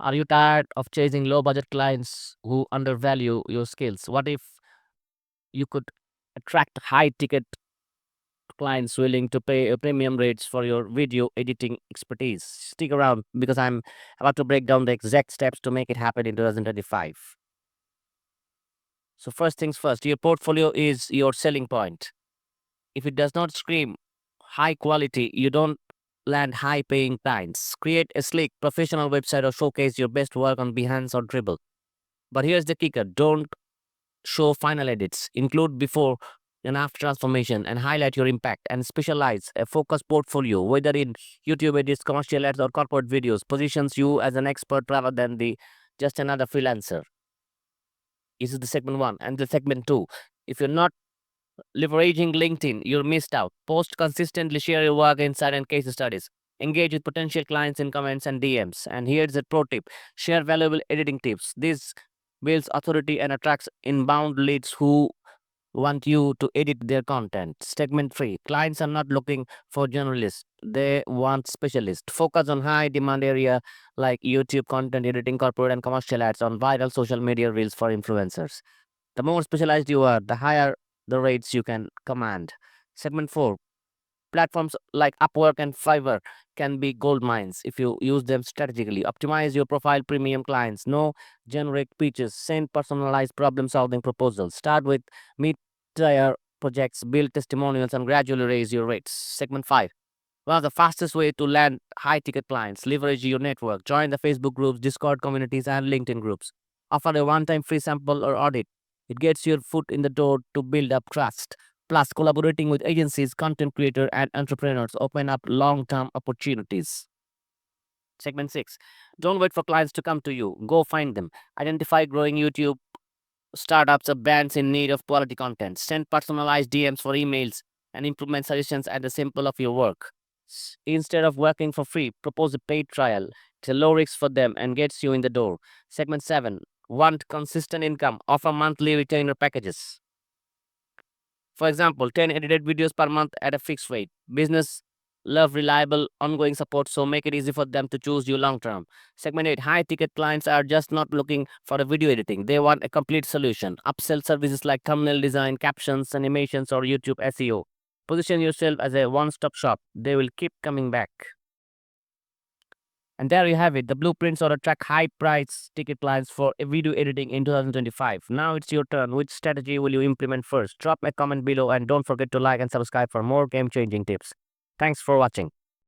Are you tired of chasing low budget clients who undervalue your skills? What if you could attract high ticket clients willing to pay premium rates for your video editing expertise? Stick around because I'm about to break down the exact steps to make it happen in 2025. So, first things first, your portfolio is your selling point. If it does not scream high quality, you don't land high paying clients. Create a sleek, professional website or showcase your best work on Behance or Dribble. But here's the kicker, don't show final edits, include before and after transformation, and highlight your impact and specialize a focused portfolio, whether in YouTube edits, commercial ads, or corporate videos, positions you as an expert rather than the just another freelancer. This is the segment one. And the segment two, if you're not leveraging LinkedIn, you're missed out. Post consistently, share your work, insight, and case studies. Engage with potential clients in comments and DMs. And here's a pro tip, share valuable editing tips. This builds authority and attracts inbound leads who want you to edit their content. Segment 3, clients are not looking for generalists, they want specialists. Focus on high demand area like YouTube content editing, corporate and commercial ads, on viral social media reels for influencers. The more specialized you are, the higher the rates you can command. Segment 4, platforms like Upwork and Fiverr can be gold mines if you use them strategically. Optimize your profile, premium clients, no generic pitches, send personalized problem solving proposals. Start with mid tier projects, build testimonials, and gradually raise your rates. Segment 5, one of the fastest way to land high ticket clients, leverage your network. Join the Facebook groups, Discord communities, and LinkedIn groups. Offer a one time free sample or audit. It gets your foot in the door to build up trust. Plus, collaborating with agencies, content creators, and entrepreneurs open up long term opportunities. Segment 6, don't wait for clients to come to you. Go find them. Identify growing YouTube startups or brands in need of quality content. Send personalized DMs for emails and implement suggestions at the sample of your work. Instead of working for free, propose a paid trial. It's a low risk for them and gets you in the door. Segment 7, want consistent income. Offer monthly retainer packages. For example, 10 edited videos per month at a fixed rate. Business love reliable, ongoing support, so make it easy for them to choose you long term. Segment 8, high ticket clients are just not looking for a video editing. They want a complete solution. Upsell services like thumbnail design, captions, animations, or YouTube SEO. Position yourself as a one stop shop. They will keep coming back. And there you have it, the blueprints or attract high price ticket clients for video editing in 2025. Now it's your turn. Which strategy will you implement first? Drop a comment below and don't forget to like and subscribe for more game changing tips. Thanks for watching.